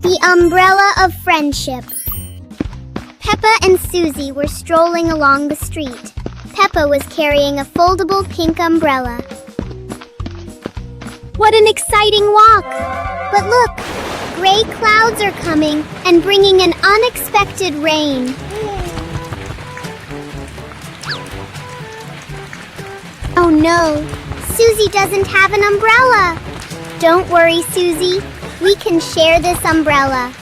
The umbrella of friendship. Peppa and Susie were strolling along the street. Peppa was carrying a foldable pink umbrella. What an exciting walk! But look, gray clouds are coming and bringing an unexpected rain. Oh no, Susie doesn't have an umbrella. Don't worry, Susie. We can share this umbrella.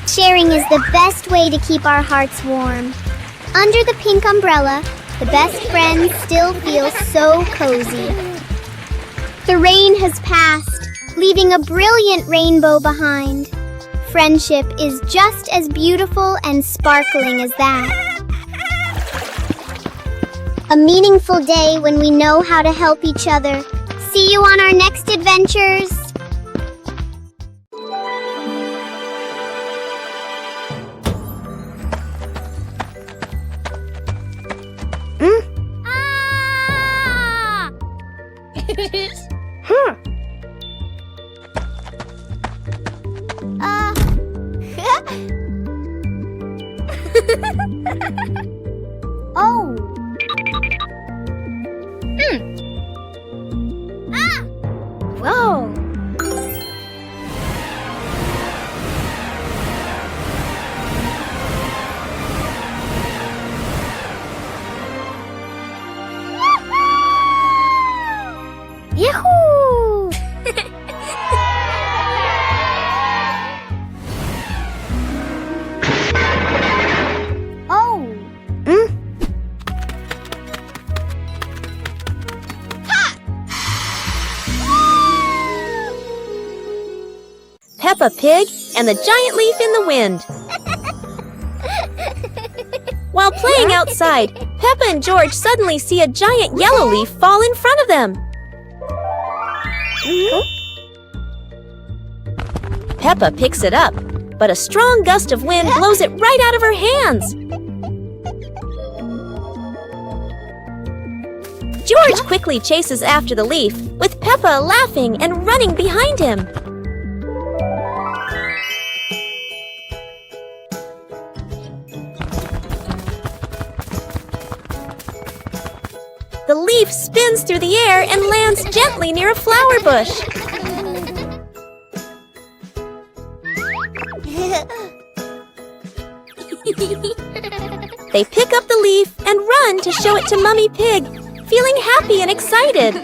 Sharing is the best way to keep our hearts warm. Under the pink umbrella, the best friends still feel so cozy. The rain has passed, leaving a brilliant rainbow behind. Friendship is just as beautiful and sparkling as that. A meaningful day when we know how to help each other. See you on our next adventures! Oh! Whoa! Yahoo! Oh! Peppa Pig and the giant leaf in the wind. While playing outside, Peppa and George suddenly see a giant yellow leaf fall in front of them. Peppa picks it up, but a strong gust of wind blows it right out of her hands. George quickly chases after the leaf, with Peppa laughing and running behind him. The leaf spins through the air and lands gently near a flower bush. They pick up the leaf and run to show it to Mummy Pig, feeling happy and excited.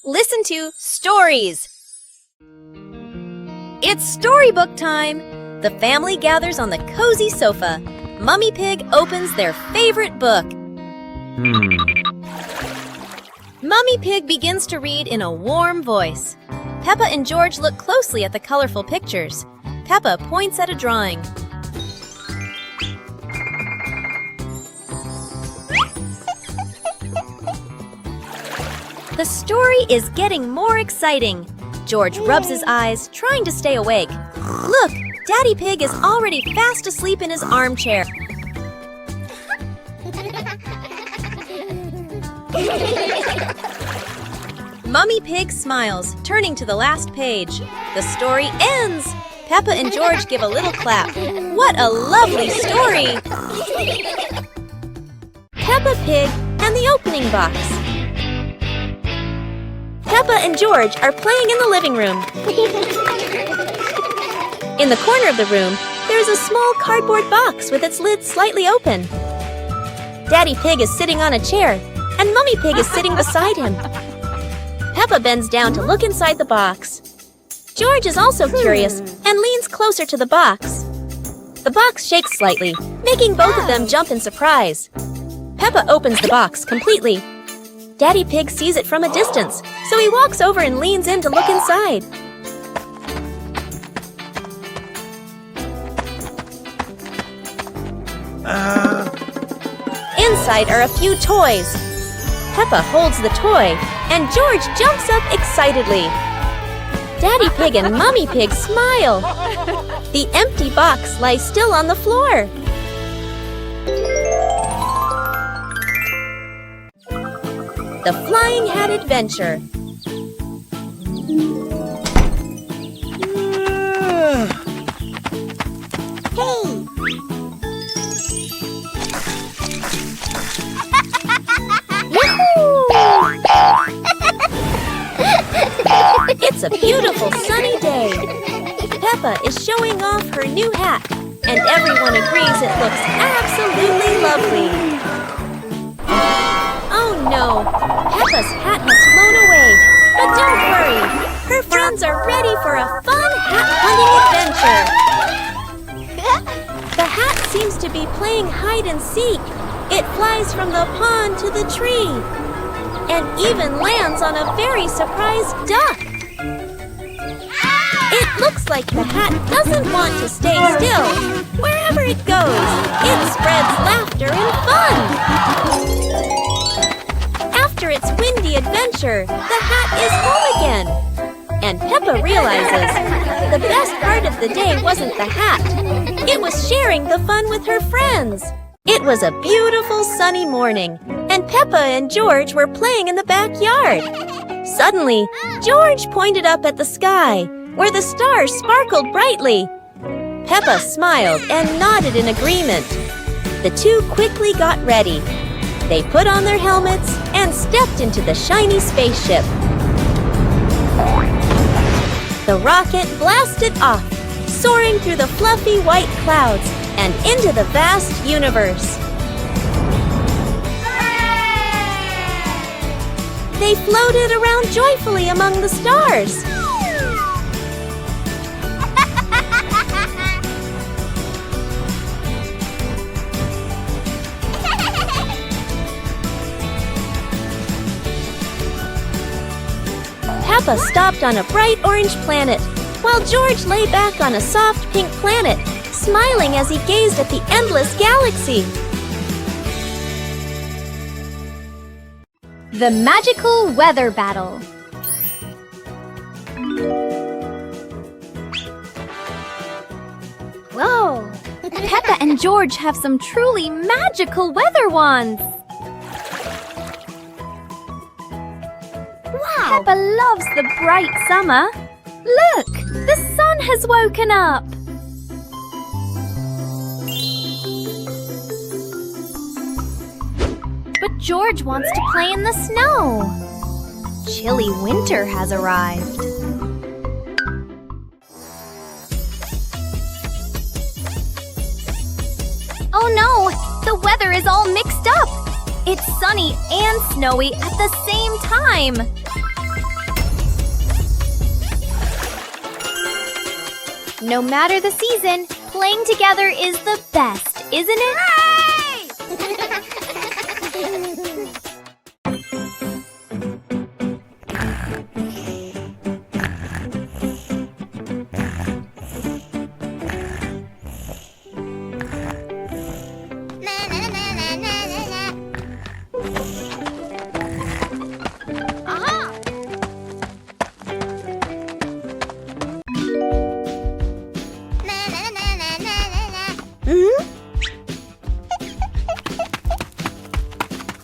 Listen to Stories. It's storybook time. The family gathers on the cozy sofa. Mummy Pig opens their favorite book. Mummy Pig begins to read in a warm voice. Peppa and George look closely at the colorful pictures. Peppa points at a drawing. The story is getting more exciting. George rubs his eyes, trying to stay awake. Look, Daddy Pig is already fast asleep in his armchair. Mummy Pig smiles, turning to the last page. The story ends! Peppa and George give a little clap. What a lovely story! Peppa Pig and the opening box. Peppa and George are playing in the living room. In the corner of the room, there is a small cardboard box with its lid slightly open. Daddy Pig is sitting on a chair, and Mummy Pig is sitting beside him. Peppa bends down to look inside the box. George is also curious and leans closer to the box. The box shakes slightly, making both of them jump in surprise. Peppa opens the box completely. Daddy Pig sees it from a distance, so he walks over and leans in to look inside. Inside are a few toys. Peppa holds the toy, and George jumps up excitedly. Daddy Pig and Mummy Pig smile. The empty box lies still on the floor. The Flying Hat Adventure. It's a beautiful sunny day. Peppa is showing off her new hat, and everyone agrees it looks absolutely lovely. Oh no, Peppa's hat has flown away, but don't worry, her friends are ready for a fun hat hunting adventure. The hat seems to be playing hide and seek. It flies from the pond to the tree, and even lands on a very surprised duck. It looks like the hat doesn't want to stay still. Wherever it goes, it spreads laughter and fun. After its windy adventure, the hat is home again. And Peppa realizes the best part of the day wasn't the hat. It was sharing the fun with her friends. It was a beautiful sunny morning, and Peppa and George were playing in the backyard. Suddenly, George pointed up at the sky, where the stars sparkled brightly. Peppa smiled and nodded in agreement. The two quickly got ready. They put on their helmets and stepped into the shiny spaceship. The rocket blasted off, soaring through the fluffy white clouds and into the vast universe. They floated around joyfully among the stars. Peppa stopped on a bright orange planet, while George lay back on a soft pink planet, smiling as he gazed at the endless galaxy. The Magical Weather Battle. Whoa! Peppa and George have some truly magical weather wands. Wow! Peppa loves the bright summer. Look! The sun has woken up! But George wants to play in the snow. Chilly winter has arrived. Oh no! The weather is all mixed up! It's sunny and snowy at the same time! No matter the season, playing together is the best, isn't it?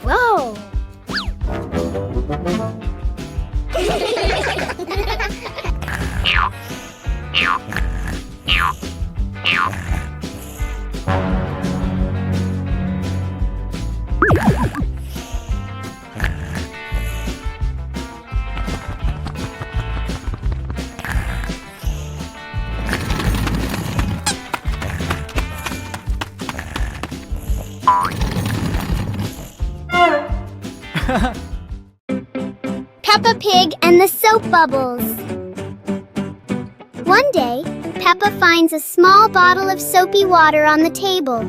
Whoa! Peppa Pig and the Soap Bubbles. One day, Peppa finds a small bottle of soapy water on the table.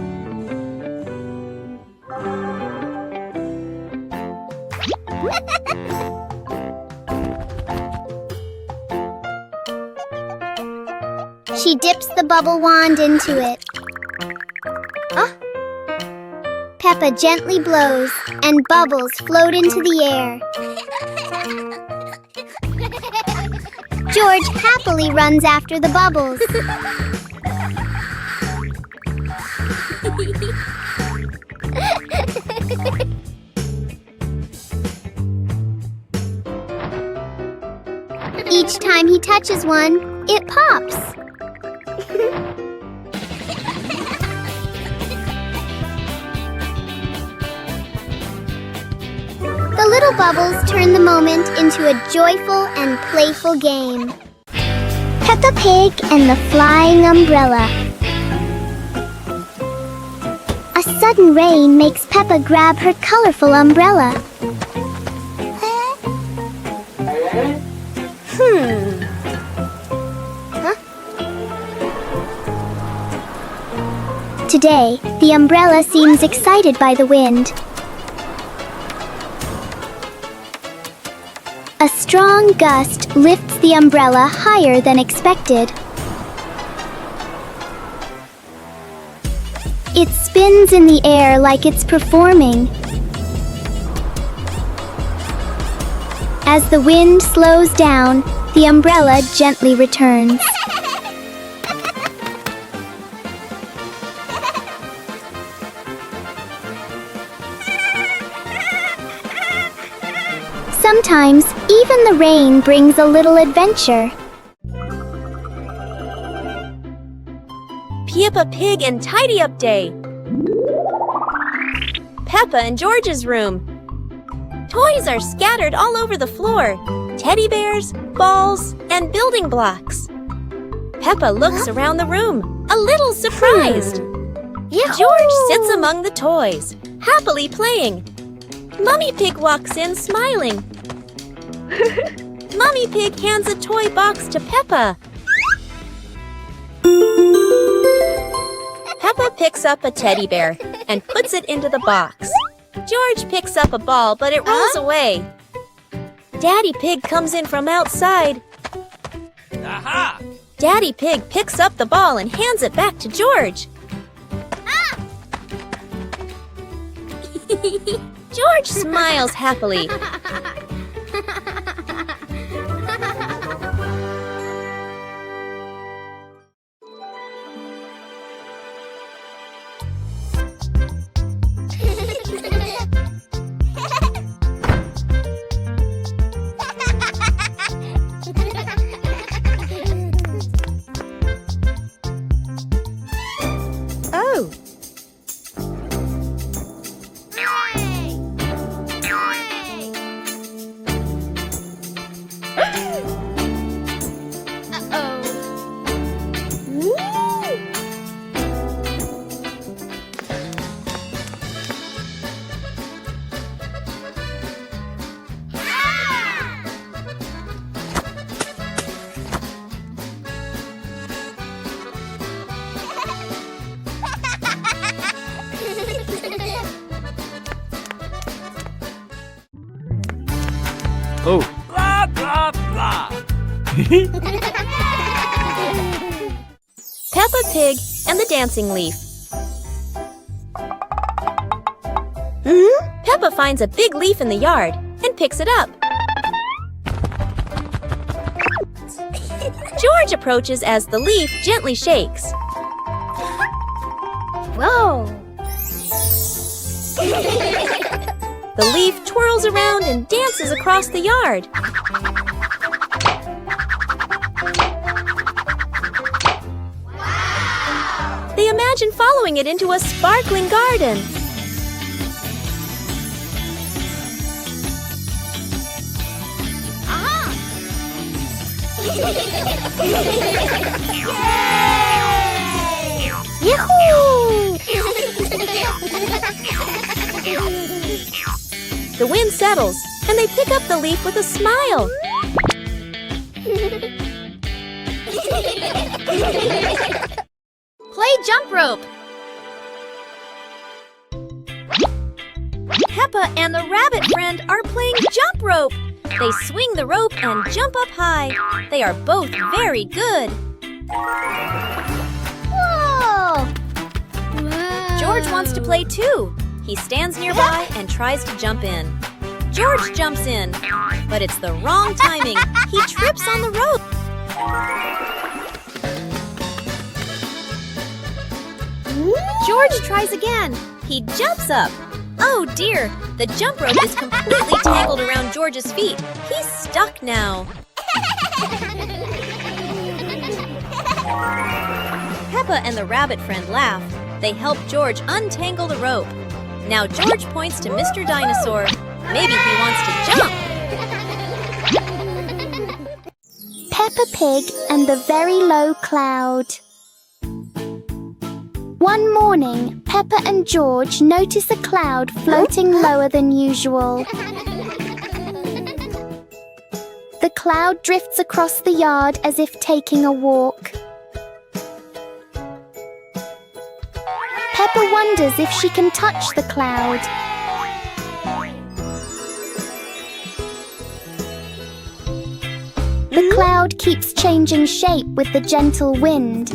She dips the bubble wand into it. Peppa gently blows, and bubbles float into the air. George happily runs after the bubbles. Each time he touches one, it pops. The little bubbles turn the moment into a joyful and playful game. Peppa Pig and the Flying Umbrella. A sudden rain makes Peppa grab her colorful umbrella. Today, the umbrella seems excited by the wind. A strong gust lifts the umbrella higher than expected. It spins in the air like it's performing. As the wind slows down, the umbrella gently returns. Sometimes, even the rain brings a little adventure. Peppa Pig and Tidy Up Day. Peppa and George's room. Toys are scattered all over the floor. Teddy bears, balls, and building blocks. Peppa looks around the room, a little surprised. George sits among the toys, happily playing. Mummy Pig walks in smiling. Mummy Pig hands a toy box to Peppa. Peppa picks up a teddy bear and puts it into the box. George picks up a ball, but it rolls away. Daddy Pig comes in from outside. Aha! Daddy Pig picks up the ball and hands it back to George. George smiles happily. Oh! Oh. Blah, blah, blah. Peppa Pig and the Dancing Leaf. Peppa finds a big leaf in the yard and picks it up. George approaches as the leaf gently shakes. Whoa! The leaf twirls around and dances across the yard. Wow! They imagine following it into a sparkling garden. Yahoo! The wind settles, and they pick up the leaf with a smile. Play jump rope. Peppa and the rabbit friend are playing jump rope. They swing the rope and jump up high. They are both very good. Whoa! George wants to play too. He stands nearby and tries to jump in. George jumps in, but it's the wrong timing. He trips on the rope. George tries again. He jumps up. Oh dear, the jump rope is completely tangled around George's feet. He's stuck now. Peppa and the rabbit friend laugh. They help George untangle the rope. Now George points to Mr. Dinosaur. Maybe he wants to jump. Peppa Pig and the Very Low Cloud. One morning, Peppa and George notice a cloud floating lower than usual. The cloud drifts across the yard as if taking a walk. Peppa wonders if she can touch the cloud. The cloud keeps changing shape with the gentle wind.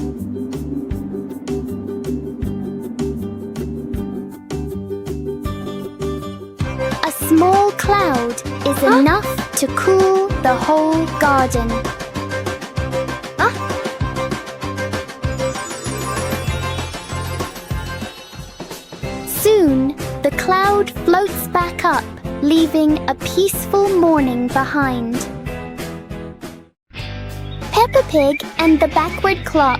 A small cloud is enough to cool the whole garden. Soon, the cloud floats back up, leaving a peaceful morning behind. Peppa Pig and the Backward Clock.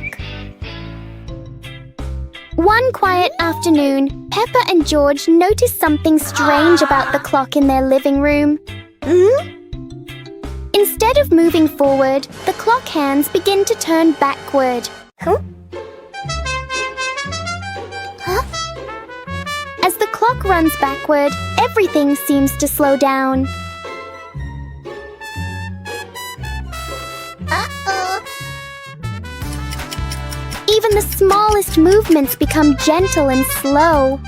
One quiet afternoon, Peppa and George notice something strange about the clock in their living room. Instead of moving forward, the clock hands begin to turn backward. As the clock runs backward, everything seems to slow down. Even the smallest movements become gentle and slow.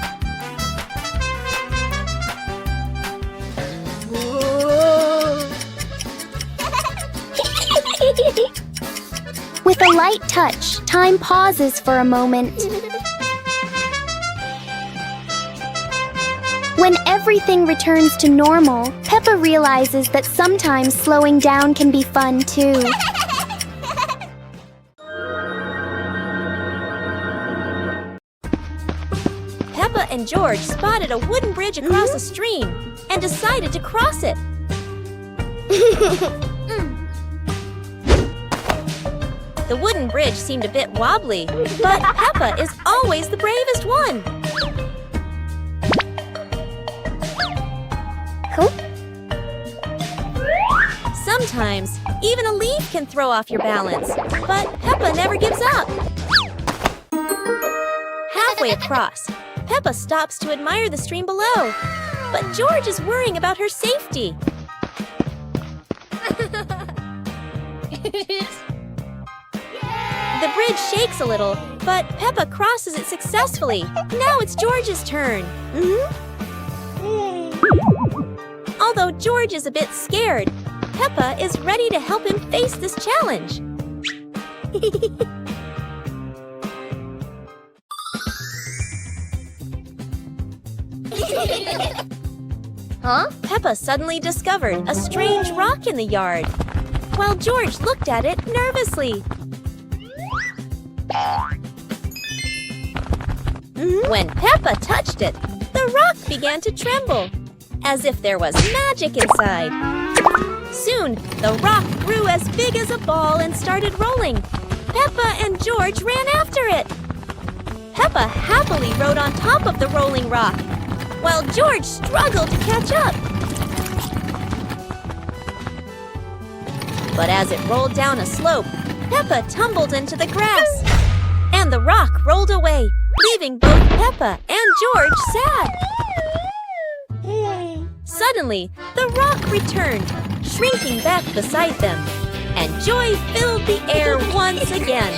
With a light touch, time pauses for a moment. When everything returns to normal, Peppa realizes that sometimes slowing down can be fun too. Peppa and George spotted a wooden bridge across a stream and decided to cross it. The wooden bridge seemed a bit wobbly, but Peppa is always the bravest one. Sometimes, even a leaf can throw off your balance, but Peppa never gives up. Halfway across, Peppa stops to admire the stream below, but George is worrying about her safety. The bridge shakes a little, but Peppa crosses it successfully. Now it's George's turn. Although George is a bit scared, Peppa is ready to help him face this challenge. Peppa suddenly discovered a strange rock in the yard, while George looked at it nervously. When Peppa touched it, the rock began to tremble, as if there was magic inside. Soon, the rock grew as big as a ball and started rolling. Peppa and George ran after it. Peppa happily rode on top of the rolling rock, while George struggled to catch up. But as it rolled down a slope, Peppa tumbled into the grass, and the rock rolled away, leaving both Peppa and George sad. Suddenly, the rock returned, shrinking back beside them, and joy filled the air once again.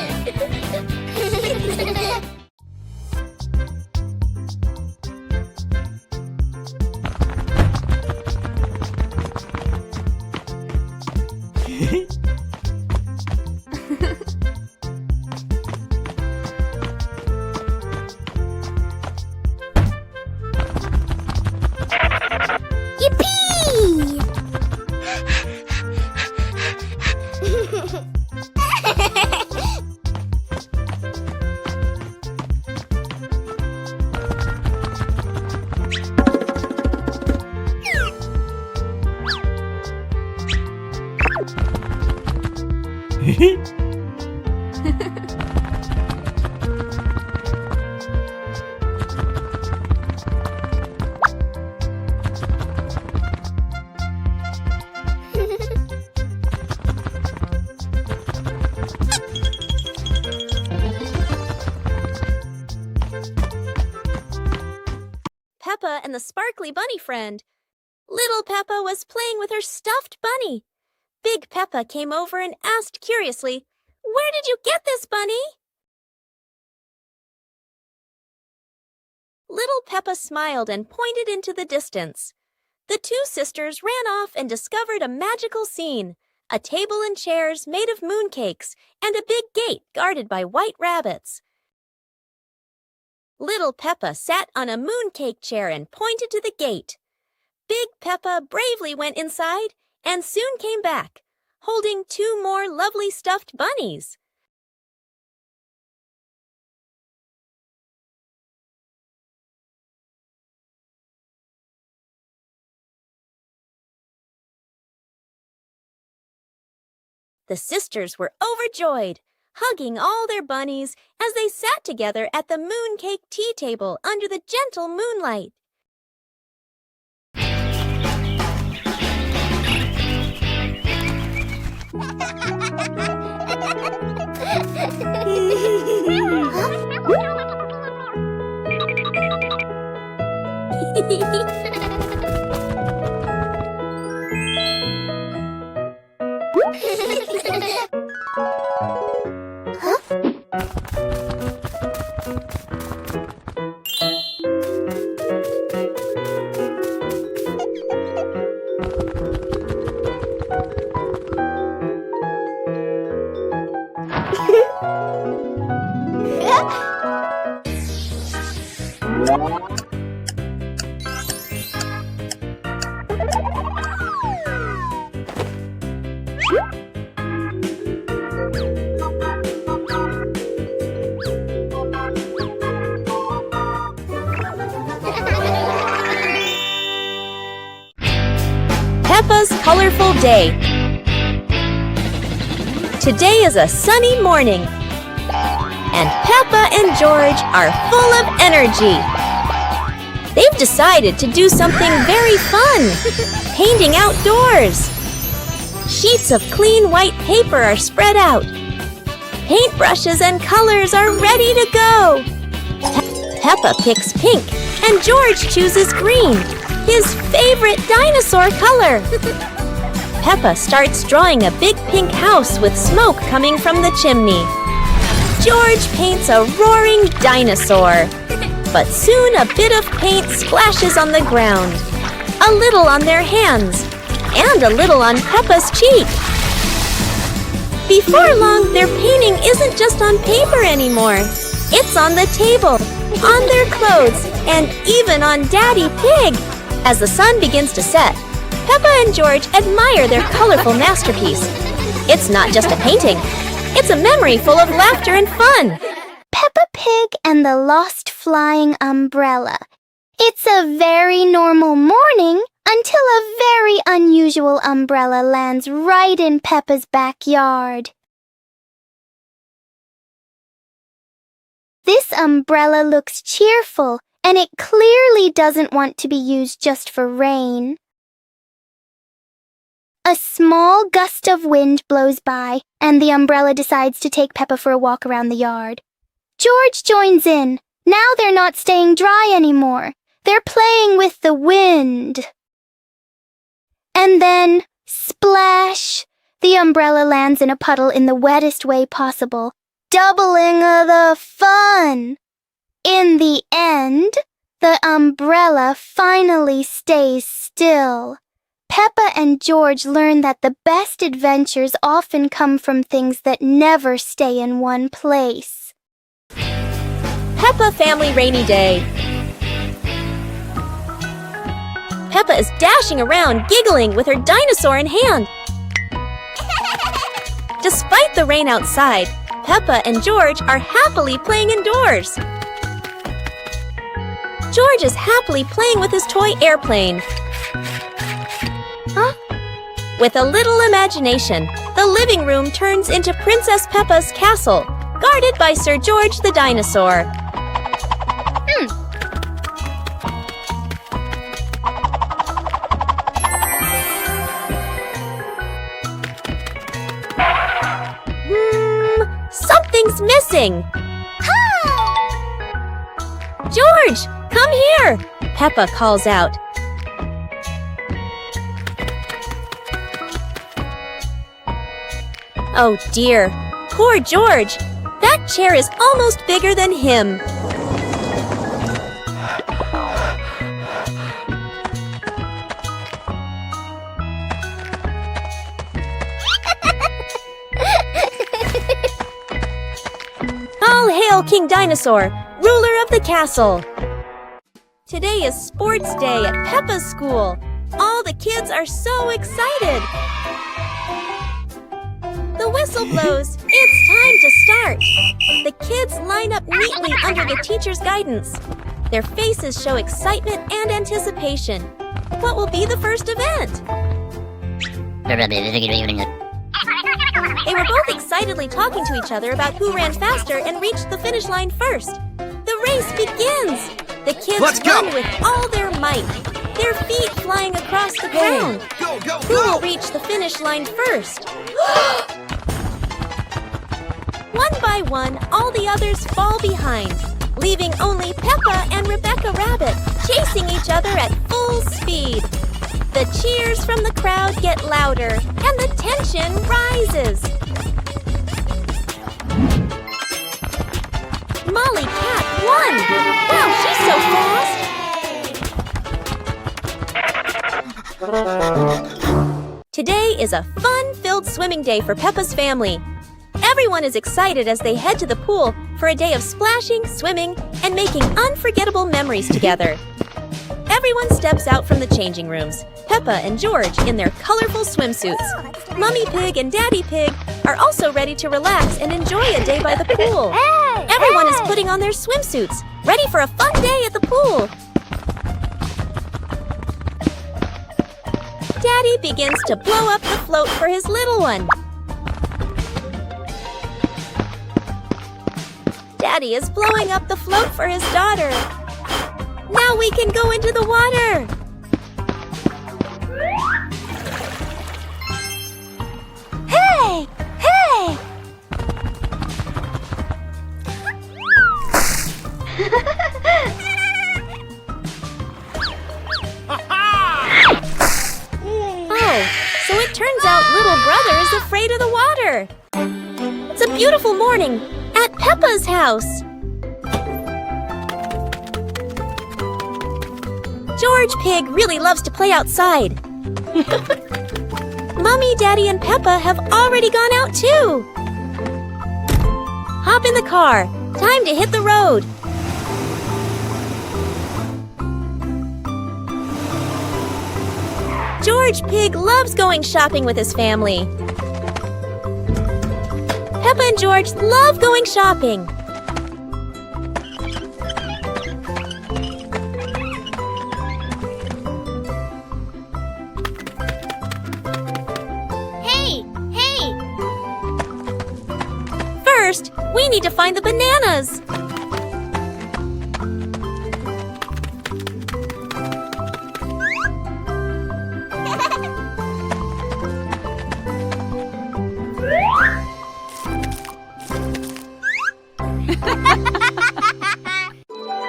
Peppa and the sparkly bunny friend. Little Peppa was playing with her stuffed bunny. Big Peppa came over and asked curiously, "Where did you get this, bunny?" Little Peppa smiled and pointed into the distance. The two sisters ran off and discovered a magical scene, a table and chairs made of mooncakes and a big gate guarded by white rabbits. Little Peppa sat on a mooncake chair and pointed to the gate. Big Peppa bravely went inside and soon came back, holding two more lovely stuffed bunnies. The sisters were overjoyed, hugging all their bunnies as they sat together at the mooncake tea table under the gentle moonlight. Peppa's colorful day. Today is a sunny morning, and Peppa and George are full of energy. They've decided to do something very fun, painting outdoors. Sheets of clean white paper are spread out. Paintbrushes and colors are ready to go. Peppa picks pink, and George chooses green, his favorite dinosaur color. Peppa starts drawing a big pink house with smoke coming from the chimney. George paints a roaring dinosaur. But soon a bit of paint splashes on the ground, a little on their hands, and a little on Peppa's cheek. Before long, their painting isn't just on paper anymore. It's on the table, on their clothes, and even on Daddy Pig. As the sun begins to set, Peppa and George admire their colorful masterpiece. It's not just a painting. It's a memory full of laughter and fun. Peppa Pig and the Lost Flying Umbrella. It's a very normal morning until a very unusual umbrella lands right in Peppa's backyard. This umbrella looks cheerful, and it clearly doesn't want to be used just for rain. A small gust of wind blows by, and the umbrella decides to take Peppa for a walk around the yard. George joins in. Now they're not staying dry anymore. They're playing with the wind. And then, splash! The umbrella lands in a puddle in the wettest way possible, doubling the fun. In the end, the umbrella finally stays still. Peppa and George learn that the best adventures often come from things that never stay in one place. Peppa Family Rainy Day. Peppa is dashing around, giggling with her dinosaur in hand. Despite the rain outside, Peppa and George are happily playing indoors. George is happily playing with his toy airplane. Huh? With a little imagination, the living room turns into Princess Peppa's castle, guarded by Sir George the dinosaur. Something's missing! George, come here! Peppa calls out. Oh dear, poor George! That chair is almost bigger than him. All hail King Dinosaur, ruler of the castle! Today is sports day at Peppa's school. All the kids are so excited. The whistle blows. It's time to start. The kids line up neatly under the teacher's guidance. Their faces show excitement and anticipation. What will be the first event? They were both excitedly talking to each other about who ran faster and reached the finish line first. The race begins. The kids run with all their might, their feet flying across the ground. Who will reach the finish line first? One by one, all the others fall behind, leaving only Peppa and Rebecca Rabbit chasing each other at full speed. The cheers from the crowd get louder, and the tension rises. Molly Cat won! Wow, she's so fast! Today is a fun-filled swimming day for Peppa's family. Everyone is excited as they head to the pool for a day of splashing, swimming, and making unforgettable memories together. Everyone steps out from the changing rooms, Peppa and George in their colorful swimsuits. Mummy Pig and Daddy Pig are also ready to relax and enjoy a day by the pool. Everyone is putting on their swimsuits, ready for a fun day at the pool. Daddy begins to blow up the float for his little one. Daddy is blowing up the float for his daughter. Now we can go into the water. Hey! Hey! Oh, so it turns out little brother is afraid of the water. It's a beautiful morning at Peppa's house. George Pig really loves to play outside. Mummy, Daddy, and Peppa have already gone out too. Hop in the car. Time to hit the road. George Pig loves going shopping with his family. Peppa and George love going shopping. Hey! Hey! First, we need to find the bananas.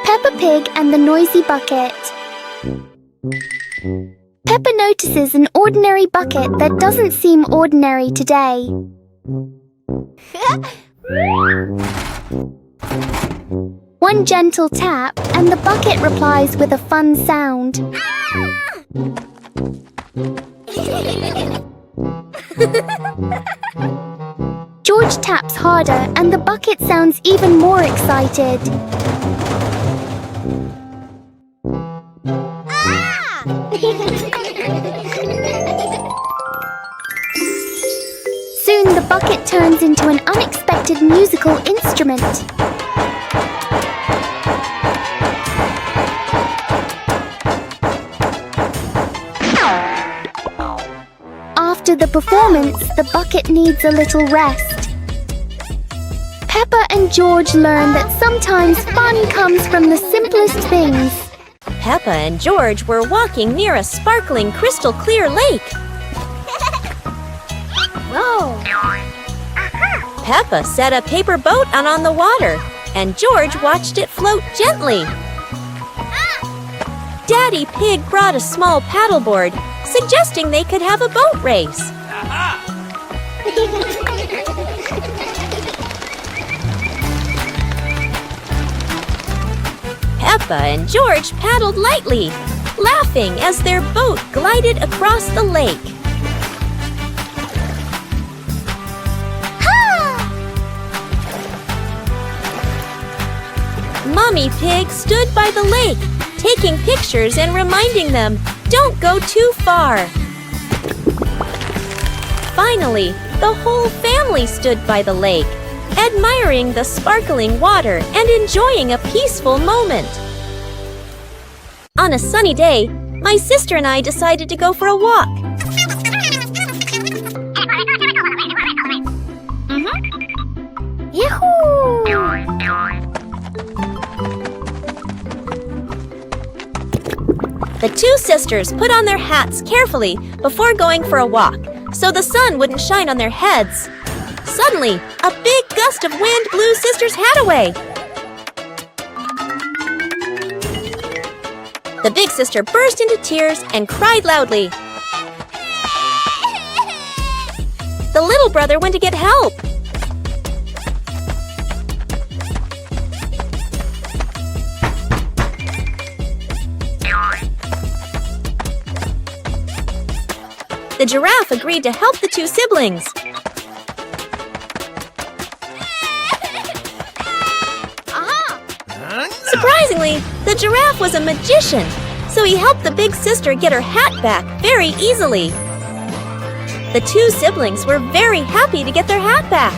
Peppa Pig and the Noisy Bucket. Peppa notices an ordinary bucket that doesn't seem ordinary today. One gentle tap, and the bucket replies with a fun sound. George taps harder, and the bucket sounds even more excited. Soon the bucket turns into an unexpected musical instrument. After After the performance, the bucket needs a little rest. Peppa and George learn that sometimes fun comes from the simplest things. Peppa and George were walking near a sparkling crystal clear lake. Whoa! Peppa set a paper boat out on the water, and George watched it float gently. Daddy Pig brought a small paddleboard, suggesting they could have a boat race. Aha! Peppa and George paddled lightly, laughing as their boat glided across the lake. Mommy Pig stood by the lake, taking pictures and reminding them, don't go too far. Finally, the whole family stood by the lake, admiring the sparkling water and enjoying a peaceful moment. On a sunny day, my sister and I decided to go for a walk. Yahoo! The two sisters put on their hats carefully before going for a walk, so the sun wouldn't shine on their heads. Suddenly, a big gust of wind blew Sister's hat away. The big sister burst into tears and cried loudly. The little brother went to get help. The giraffe agreed to help the two siblings. Surprisingly, the giraffe was a magician, so he helped the big sister get her hat back very easily. The two siblings were very happy to get their hat back.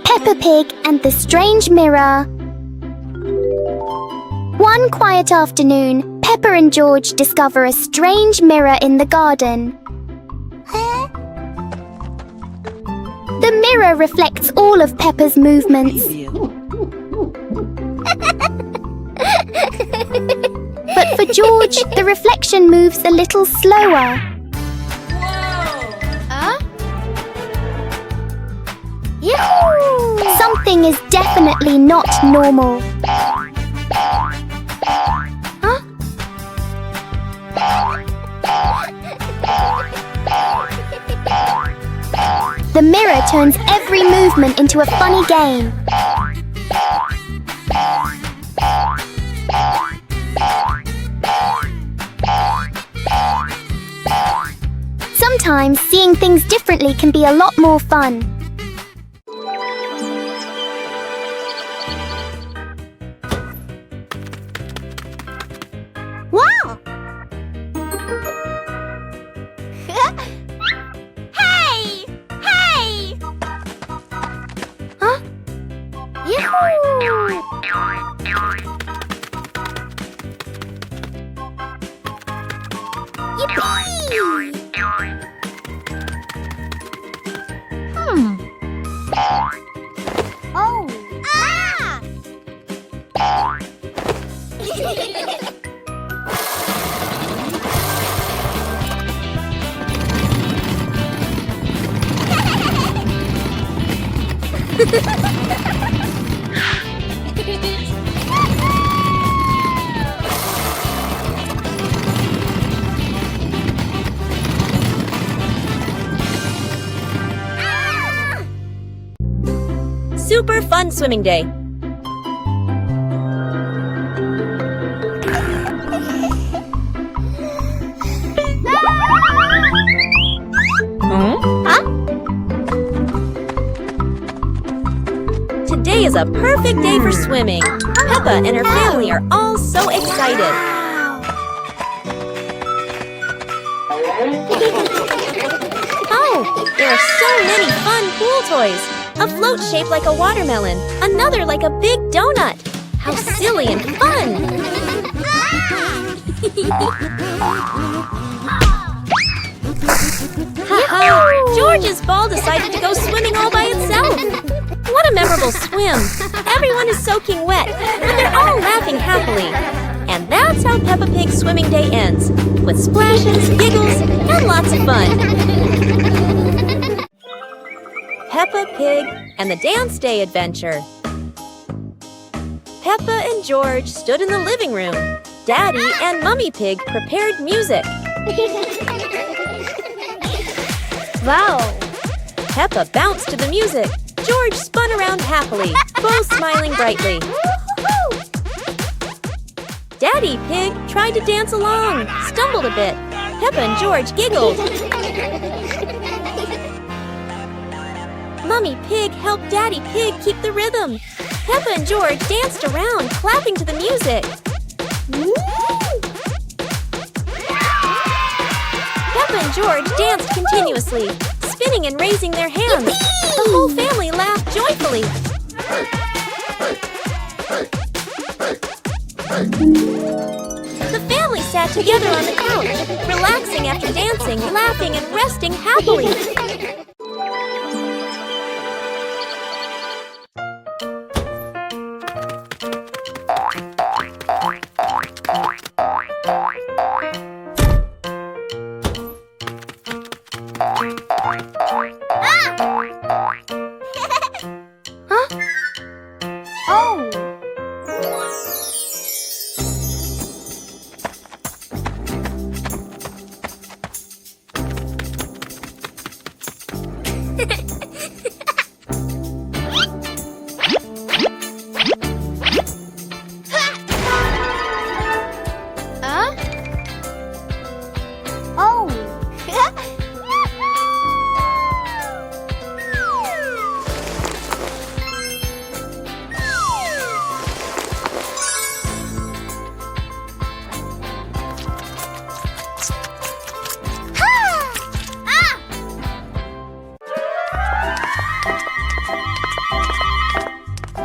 Peppa Pig and the Strange Mirror. One quiet afternoon, Peppa and George discover a strange mirror in the garden. The mirror reflects all of Peppa's movements. But for George, the reflection moves a little slower. Yahoo! Something is definitely not normal. Huh? Peppa turns every movement into a funny game. Sometimes seeing things differently can be a lot more fun. Wow! Hey! Hey! Huh? Yahoo! Yippee! Oh! Ah! Super fun swimming day. Today is a perfect day for swimming. Peppa and her family are all so excited. Oh, there are so many fun pool toys. A float shaped like a watermelon, another like a big donut. How silly and fun! Ha-ha! George's ball decided to go swimming all by itself. What a memorable swim! Everyone is soaking wet, but they're all laughing happily. And that's how Peppa Pig's swimming day ends, with splashes, giggles, and lots of fun. Peppa Pig and the Dance Day Adventure. Peppa and George stood in the living room. Daddy and Mummy Pig prepared music. Wow! Peppa bounced to the music. George spun around happily, both smiling brightly. Daddy Pig tried to dance along, stumbled a bit. Peppa and George giggled. Mummy Pig helped Daddy Pig keep the rhythm. Peppa and George danced around, clapping to the music. Peppa and George danced continuously, spinning and raising their hands. The whole family laughed joyfully. The family sat together on the couch, relaxing after dancing, laughing and resting happily.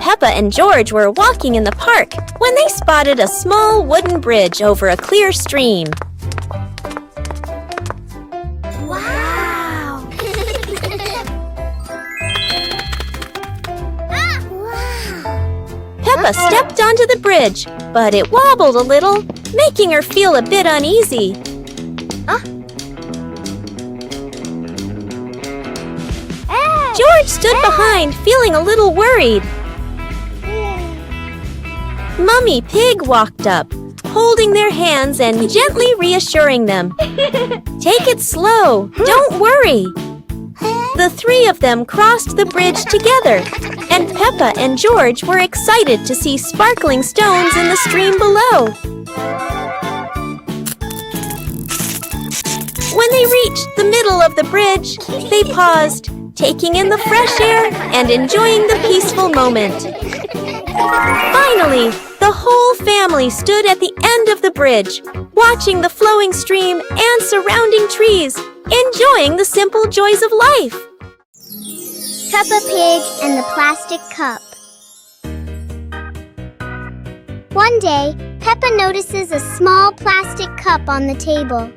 Peppa and George were walking in the park when they spotted a small wooden bridge over a clear stream. Wow! Peppa stepped onto the bridge, but it wobbled a little, making her feel a bit uneasy. George stood behind, feeling a little worried. Mummy Pig walked up, holding their hands and gently reassuring them. Take it slow, don't worry. The three of them crossed the bridge together, and Peppa and George were excited to see sparkling stones in the stream below. When they reached the middle of the bridge, they paused, taking in the fresh air and enjoying the peaceful moment. Finally, the whole family stood at the end of the bridge, watching the flowing stream and surrounding trees, enjoying the simple joys of life. Peppa Pig and the Plastic Cup. One day, Peppa notices a small plastic cup on the table.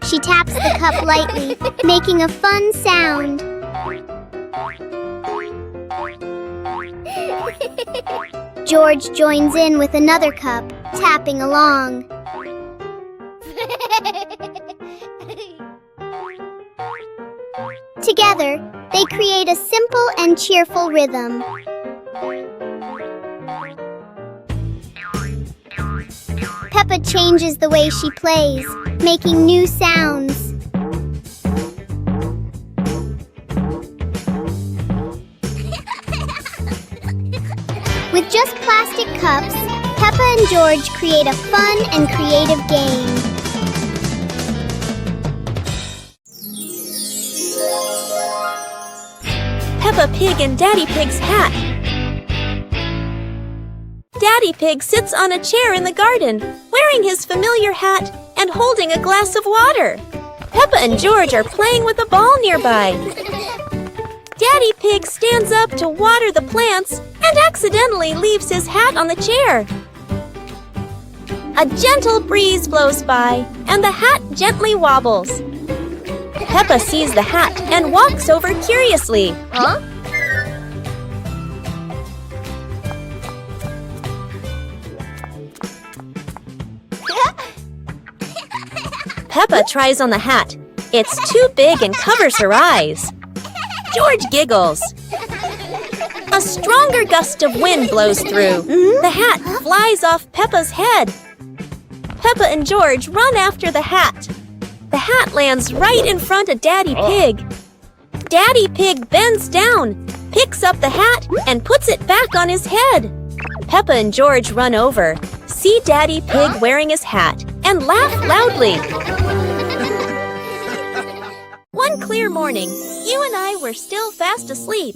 She taps the cup lightly, making a fun sound. George joins in with another cup, tapping along. Together, they create a simple and cheerful rhythm. Peppa changes the way she plays, making new sounds. With just plastic cups, Peppa and George create a fun and creative game. Peppa Pig and Daddy Pig's hat. Daddy Pig sits on a chair in the garden, wearing his familiar hat and holding a glass of water. Peppa and George are playing with a ball nearby. Daddy Pig stands up to water the plants and accidentally leaves his hat on the chair. A gentle breeze blows by and the hat gently wobbles. Peppa sees the hat and walks over curiously. Huh? Peppa tries on the hat. It's too big and covers her eyes. George giggles. A stronger gust of wind blows through. The hat flies off Peppa's head. Peppa and George run after the hat. The hat lands right in front of Daddy Pig. Daddy Pig bends down, picks up the hat, and puts it back on his head. Peppa and George run over, see Daddy Pig wearing his hat, and laugh loudly. One clear morning, you and I were still fast asleep.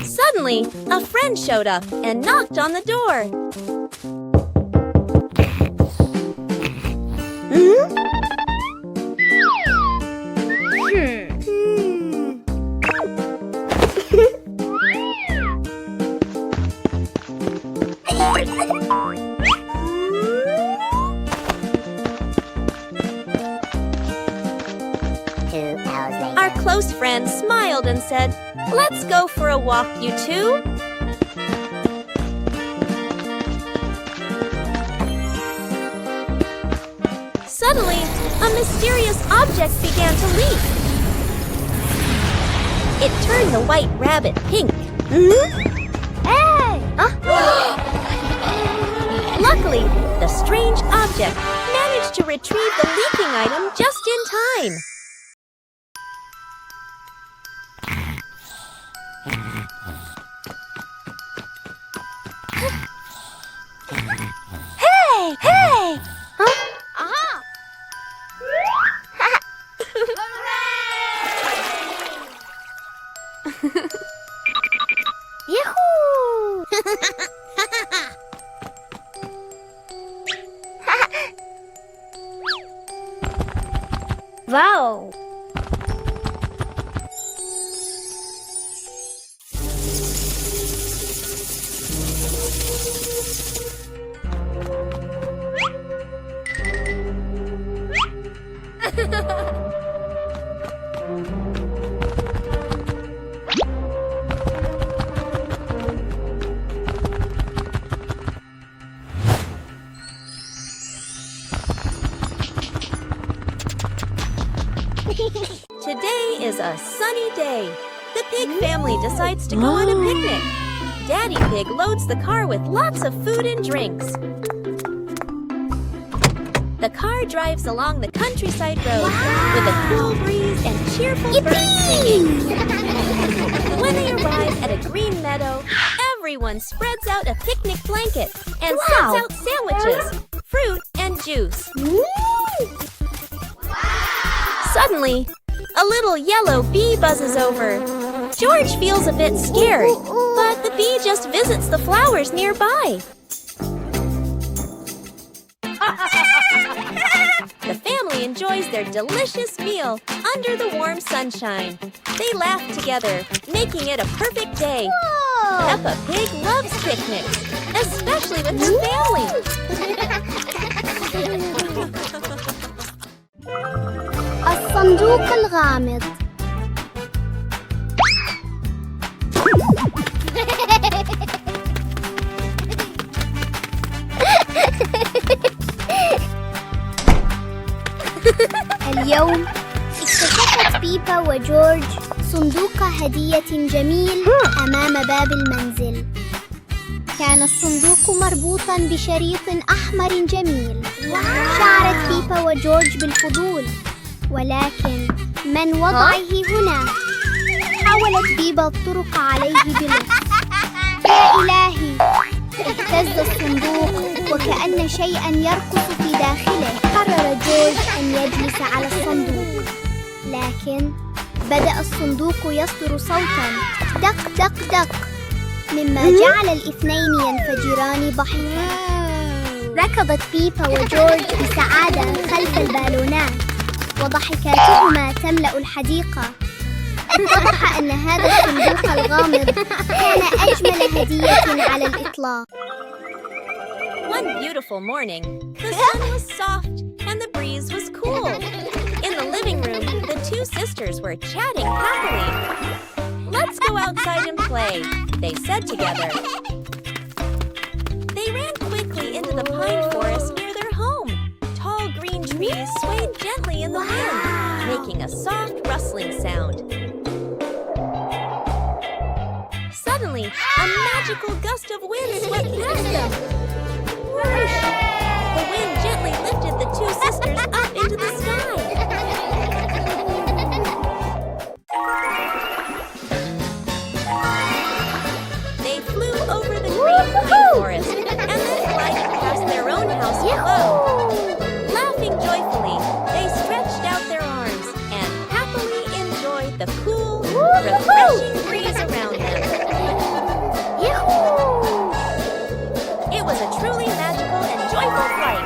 Suddenly, a friend showed up and knocked on the door. Our close friend smiled and said, "Let's go for a walk, you two." Suddenly, a mysterious object began to leap. It turned the white rabbit pink. Hey! Luckily, the strange object managed to retrieve the leaking item just in time. Hey! Hey! Huh? Aha! Yahoo! Wow! Today is a sunny day. The pig family decides to go on a picnic. Daddy Pig loads the car with lots of food and drinks. The car drives along the countryside road with a cool breeze and cheerful birds singing. When they arrive at a green meadow, everyone spreads out a picnic blanket and sets out sandwiches, fruit, and juice. Suddenly, a little yellow bee buzzes over. George feels a bit scared, but the bee just visits the flowers nearby. The family enjoys their delicious meal under the warm sunshine. They laugh together, making it a perfect day. Peppa Pig loves picnics, especially with her family. الصندوق الغامض. اليوم اكتشفت بيبا وجورج صندوق هدية جميل أمام باب المنزل. كان الصندوق مربوطاً بشريط أحمر جميل. شعرت بيبا وجورج بالفضول، ولكن من وضعه هنا؟ حاولت بيبا الطرق عليه بلطف. يا إلهي! اهتز الصندوق وكأن شيئاً يرقص في داخله. قرر جورج أن يجلس على الصندوق، لكن بدأ الصندوق يصدر صوتاً دق دق دق، مما جعل الاثنين ينفجران ضحكاً. ركضت بيبا وجورج بسعادة خلف البالونات، وضحكاتهما تملأ الحديقة. اتضح أن هذا الصندوق الغامض كان أجمل هدية على الإطلاق. One beautiful morning, the sun was soft and the breeze was cool. In the living room, the two sisters were chatting happily. "Let's go outside and play," they said together. They ran quickly into the pine forest near their home. Tall green trees swayed gently in the wind, making a soft rustling sound. Suddenly, a magical gust of wind swept past them. Whoosh! The wind gently lifted the two sisters up into the sky. They flew over the green pine forest and then glided past their own house below. Laughing joyfully, they stretched out their arms and happily enjoyed the cool, refreshing breeze around them. It was a truly magical and joyful flight.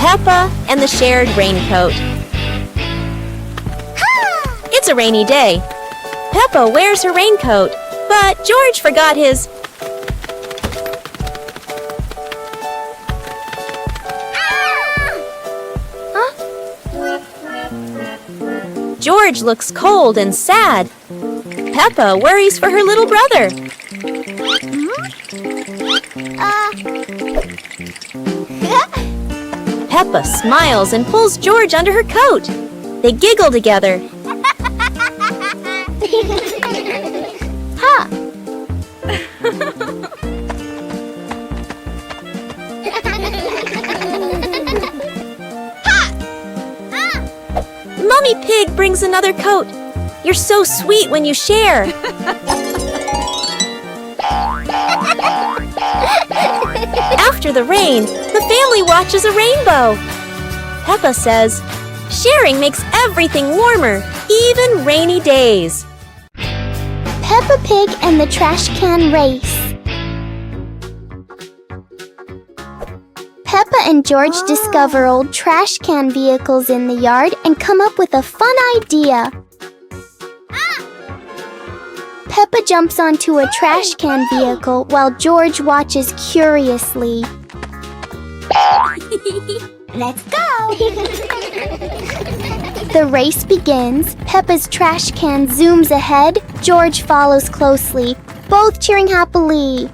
Peppa and the shared raincoat. It's a rainy day. Peppa wears her raincoat, but George forgot his. George looks cold and sad. Peppa worries for her little brother. Peppa smiles and pulls George under her coat. They giggle together. Mummy Pig brings another coat. You're so sweet when you share. After the rain, the family watches a rainbow. Peppa says, sharing makes everything warmer, even rainy days. Peppa Pig and the Trash Can Race. Peppa and George discover old trash can vehicles in the yard and come up with a fun idea. Peppa jumps onto a trash can vehicle while George watches curiously. Let's go! The race begins. Peppa's trash can zooms ahead. George follows closely, both cheering happily.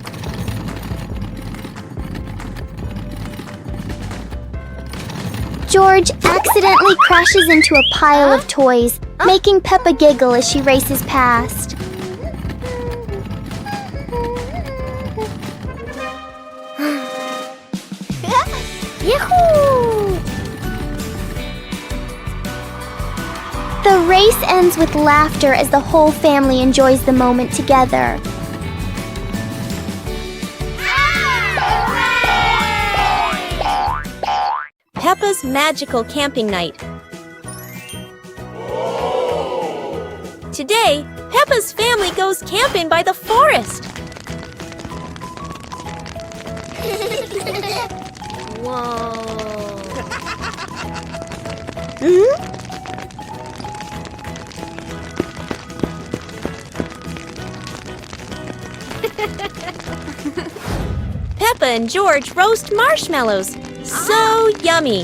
George accidentally crashes into a pile of toys, making Peppa giggle as she races past. Yahoo! The race ends with laughter as the whole family enjoys the moment together. Peppa's magical camping night. Today, Peppa's family goes camping by the forest. Whoa. Peppa and George roast marshmallows. So yummy!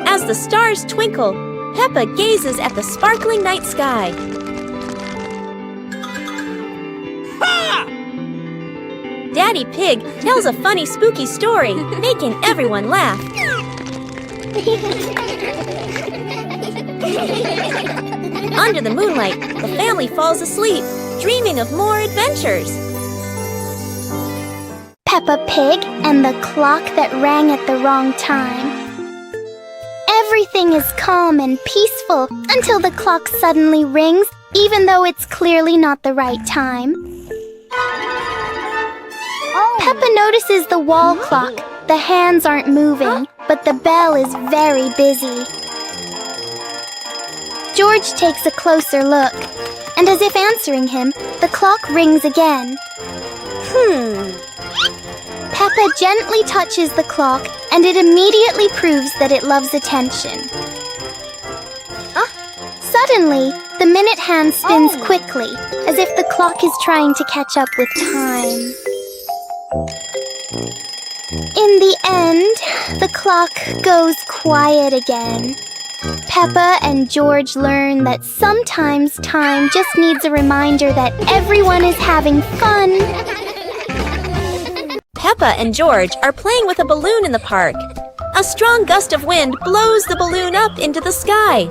As the stars twinkle, Peppa gazes at the sparkling night sky. Ha! Daddy Pig tells a funny spooky story, making everyone laugh. Under the moonlight, the family falls asleep, dreaming of more adventures. Peppa Pig and the clock that rang at the wrong time. Everything is calm and peaceful until the clock suddenly rings, even though it's clearly not the right time. Peppa notices the wall clock. The hands aren't moving, but the bell is very busy. George takes a closer look, and as if answering him, the clock rings again. Peppa gently touches the clock, and it immediately proves that it loves attention. Suddenly, the minute hand spins quickly, as if the clock is trying to catch up with time. In the end, the clock goes quiet again. Peppa and George learn that sometimes time just needs a reminder that everyone is having fun. Peppa and George are playing with a balloon in the park. A strong gust of wind blows the balloon up into the sky.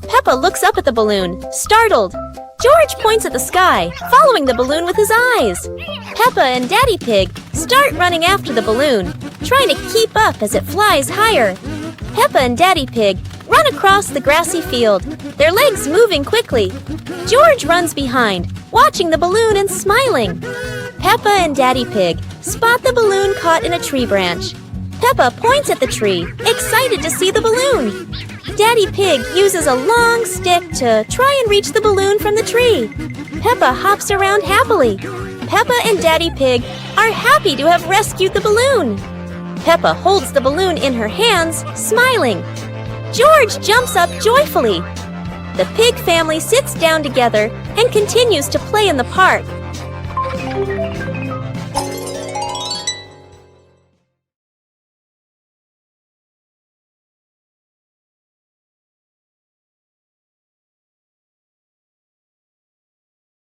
Peppa looks up at the balloon, startled. George points at the sky, following the balloon with his eyes. Peppa and Daddy Pig start running after the balloon, trying to keep up as it flies higher. Peppa and Daddy Pig run across the grassy field, their legs moving quickly. George runs behind, watching the balloon and smiling. Peppa and Daddy Pig spot the balloon caught in a tree branch. Peppa points at the tree, excited to see the balloon. Daddy Pig uses a long stick to try and reach the balloon from the tree. Peppa hops around happily. Peppa and Daddy Pig are happy to have rescued the balloon. Peppa holds the balloon in her hands, smiling. George jumps up joyfully. The pig family sits down together and continues to play in the park.